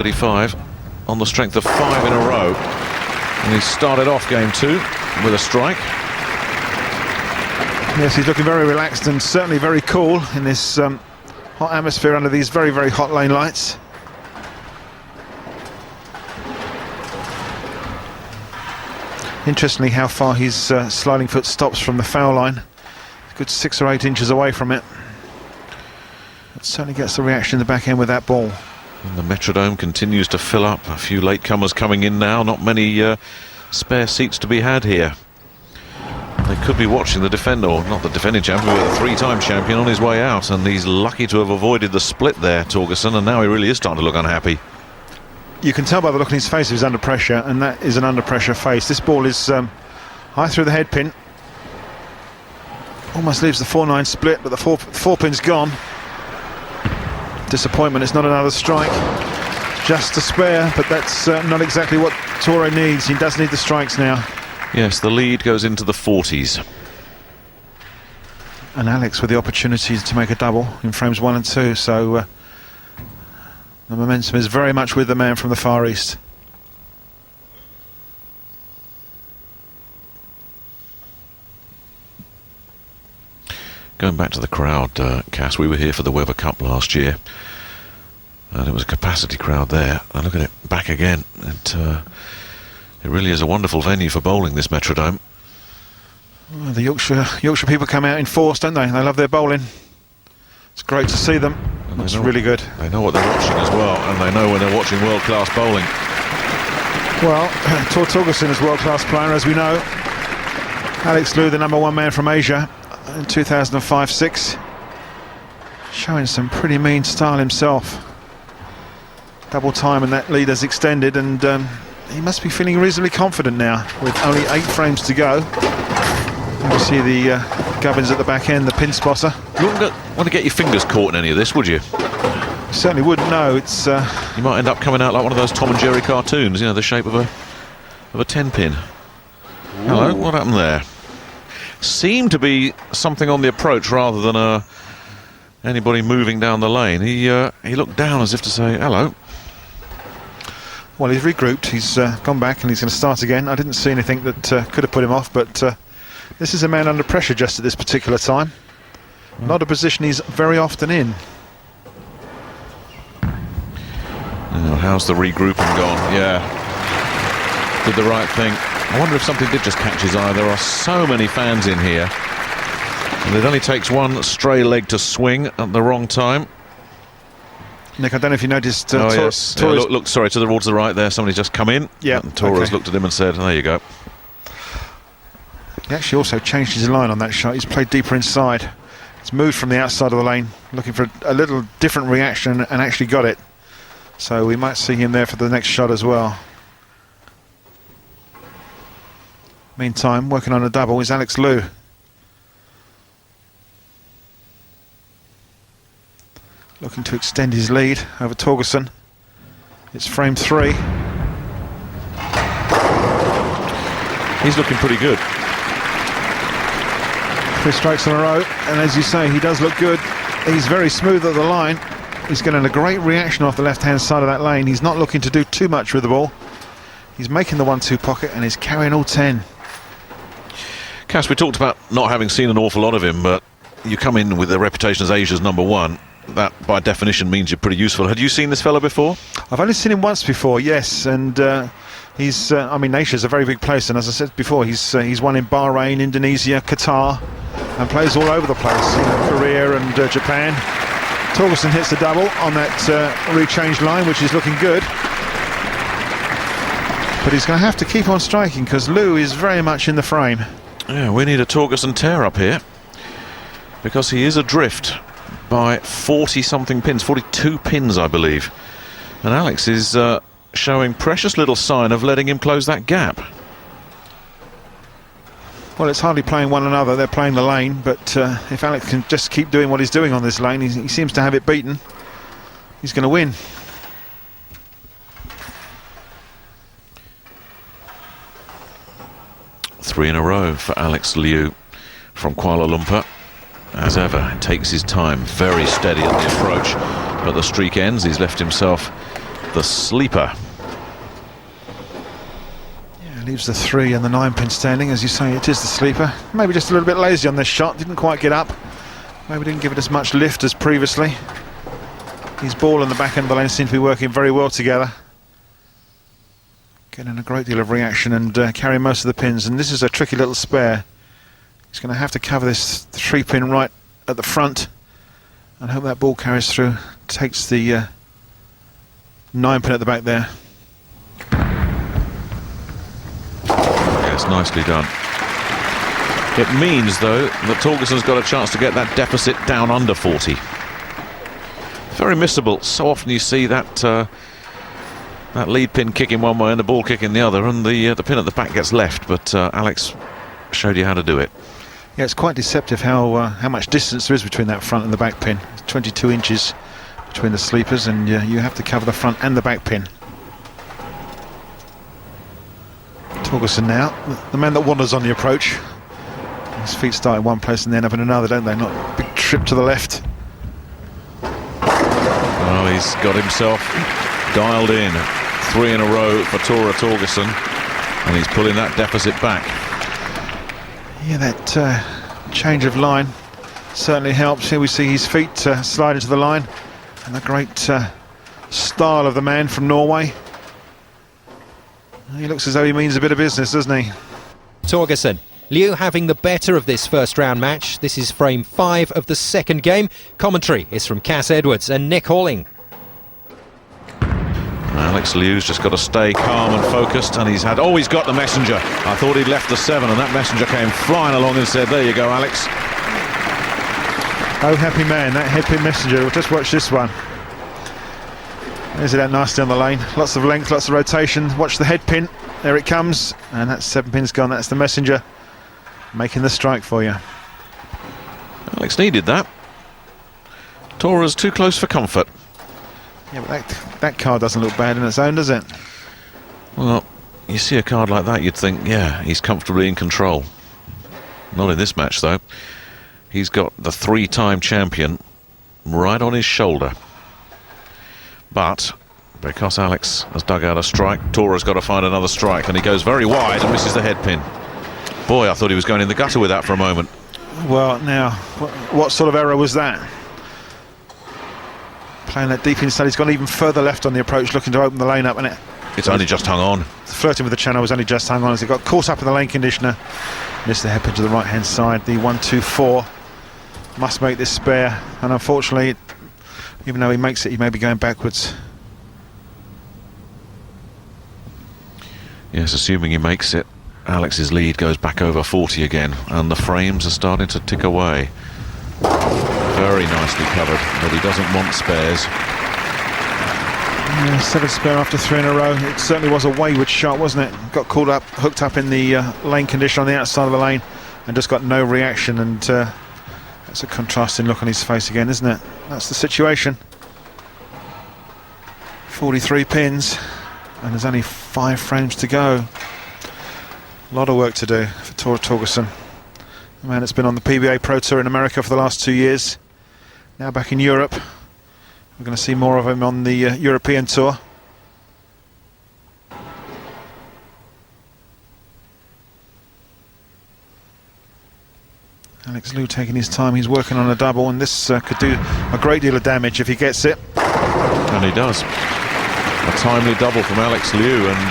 35 on the strength of 5 in a row, and he started off game 2 with a strike. Yes, he's looking very relaxed and certainly very cool in this hot atmosphere under these very, very hot lane lights. Interestingly, how far his sliding foot stops from the foul line. A good 6 or 8 inches away from it. It certainly gets the reaction in the back end with that ball. And the Metrodome continues to fill up. A few latecomers coming in now. Not many spare seats to be had here. They could be watching the defender, or not the defending champion, but the 3-time champion on his way out. And he's lucky to have avoided the split there, Torgerson, and now he really is starting to look unhappy. You can tell by the look on his face he's under pressure, and that is an under pressure face. This ball is high through the head pin. Almost leaves the 4-9 split, but the four pin's gone. Disappointment, it's not another strike. Just to spare, but that's not exactly what Toro needs. He does need the strikes now. Yes, the lead goes into the 40s. And Alex with the opportunity to make a double in frames 1 and 2, so the momentum is very much with the man from the Far East. Going back to the crowd, Cass, we were here for the Weber Cup last year, and it was a capacity crowd there. And look at it, back again. It really is a wonderful venue for bowling, this Metrodome. Well, the Yorkshire people come out in force, don't they? They love their bowling. It's great to see them. It's really good. They know what they're watching as well, and they know when they're watching world-class bowling. Well, Tor Torgerson is a world-class player, as we know. Alex Liu, the #1 man from Asia in 2005-06, showing some pretty mean style himself. Double time and that lead has extended, and he must be feeling reasonably confident now with only 8 frames to go. You see the gubbins at the back end, the pin spotter. You wouldn't want to get your fingers caught in any of this, would you? Certainly wouldn't. No, it's you might end up coming out like one of those Tom and Jerry cartoons, you know, the shape of a 10-pin. Hello, what happened there? Seemed to be something on the approach rather than anybody moving down the lane. He looked down as if to say hello. Well, he's regrouped, he's gone back and he's going to start again. I didn't see anything that could have put him off, but this is a man under pressure just at this particular time. Not a position he's very often in. Oh, how's the regrouping gone? Yeah, did the right thing. I wonder if something did just catch his eye. There are so many fans in here, and it only takes one stray leg to swing at the wrong time. Nick, I don't know if you noticed. Oh yes, yeah, look, sorry, towards the right there. Somebody's just come in. Yeah, and Torres looked at him and said, "There you go." He actually also changed his line on that shot. He's played deeper inside. He's moved from the outside of the lane, looking for a little different reaction, and actually got it. So we might see him there for the next shot as well. Meantime, working on a double is Alex Liu. Looking to extend his lead over Torgerson. It's frame 3. He's looking pretty good. 3 strikes in a row, and as you say, he does look good. He's very smooth at the line. He's getting a great reaction off the left-hand side of that lane. He's not looking to do too much with the ball. He's making the 1-2 pocket and he's carrying all 10. Cass, we talked about not having seen an awful lot of him, but you come in with a reputation as Asia's #1. That, by definition, means you're pretty useful. Had you seen this fella before? I've only seen him once before, yes, and he's. I mean, Asia's a very big place, and as I said before, he's won in Bahrain, Indonesia, Qatar, and plays all over the place. You know, Korea and Japan. Torgerson hits the double on that rechange line, which is looking good. But he's going to have to keep on striking because Liu is very much in the frame. Yeah, we need a Torgerson tear up here because he is adrift by 40-something pins, 42 pins, I believe. And Alex is showing precious little sign of letting him close that gap. Well, it's hardly playing one another, they're playing the lane, but if Alex can just keep doing what he's doing on this lane, he seems to have it beaten. He's going to win. Three in a row for Alex Liu from Kuala Lumpur. As ever, takes his time, very steady at the approach, but the streak ends. He's left himself the the sleeper. Yeah, leaves the 3 and the 9 pin standing. As you say, it is the sleeper. Maybe just a little bit lazy on this shot. Didn't quite get up. Maybe didn't give it as much lift as previously. His ball and the back end of the lane seem to be working very well together. Getting a great deal of reaction and carrying most of the pins. And this is a tricky little spare. He's going to have to cover this 3 pin right at the front and hope that ball carries through. Takes the 9 pin at the back there. Yes, nicely done. It means, though, that Torgerson's got a chance to get that deficit down under 40. Very missable. So often you see that that lead pin kicking one way and the ball kicking the other, and the pin at the back gets left. But Alex showed you how to do it. Yeah, it's quite deceptive how much distance there is between that front and the back pin. It's 22 inches between the sleepers, and you have to cover the front and the back pin. Torgerson now, the man that wanders on the approach. His feet start in one place and then up in another, don't they? Not a big trip to the left. Well, he's got himself dialed in. 3 in a row for Tore Torgerson, and he's pulling that deficit back. Yeah, that change of line certainly helps. Here we see his feet slide into the line, and the great style of the man from Norway. He looks as though he means a bit of business, doesn't he? Torgerson. Liu having the better of this first round match. This is frame 5 of the second game. Commentary is from Cass Edwards and Nick Halling. Alex Liu's just got to stay calm and focused, and he's got the messenger. I thought he'd left the 7, and that messenger came flying along and said, there you go, Alex. Oh, happy man, that headpin messenger. We'll just watch this one. There's it out nicely on the lane. Lots of length, lots of rotation. Watch the headpin. There it comes, and that 7 pin's gone. That's the messenger making the strike for you. Alex needed that. Tora's too close for comfort. Yeah, but that card doesn't look bad in its own, does it? Well, you see a card like that, you'd think, yeah, he's comfortably in control. Not in this match, though. He's got the 3-time champion right on his shoulder. But because Alex has dug out a strike, Tora's got to find another strike, and he goes very wide and misses the headpin. Boy, I thought he was going in the gutter with that for a moment. Well, now, what sort of error was that? Playing that deep inside, he's gone even further left on the approach, looking to open the lane up, and it's only just hung on. Flirting with the channel was only just hung on as he got caught up in the lane conditioner. Missed the headpin to the right-hand side. The 1-2-4 must make this spare, and unfortunately, even though he makes it, he may be going backwards. Yes, assuming he makes it, Alex's lead goes back over 40 again, and the frames are starting to tick away. Very nicely covered, but he doesn't want spares. Yeah, 7 spare after 3 in a row. It certainly was a wayward shot, wasn't it? Got caught up, hooked up in the lane condition on the outside of the lane, and just got no reaction, and that's a contrasting look on his face again, isn't it? That's the situation. 43 pins, and there's only 5 frames to go. A lot of work to do for Tore Torgerson. The man that's been on the PBA Pro Tour in America for the last 2 years. Now back in Europe. We're going to see more of him on the European Tour. Alex Liu taking his time. He's working on a double, and this could do a great deal of damage if he gets it. And he does. A timely double from Alex Liu, and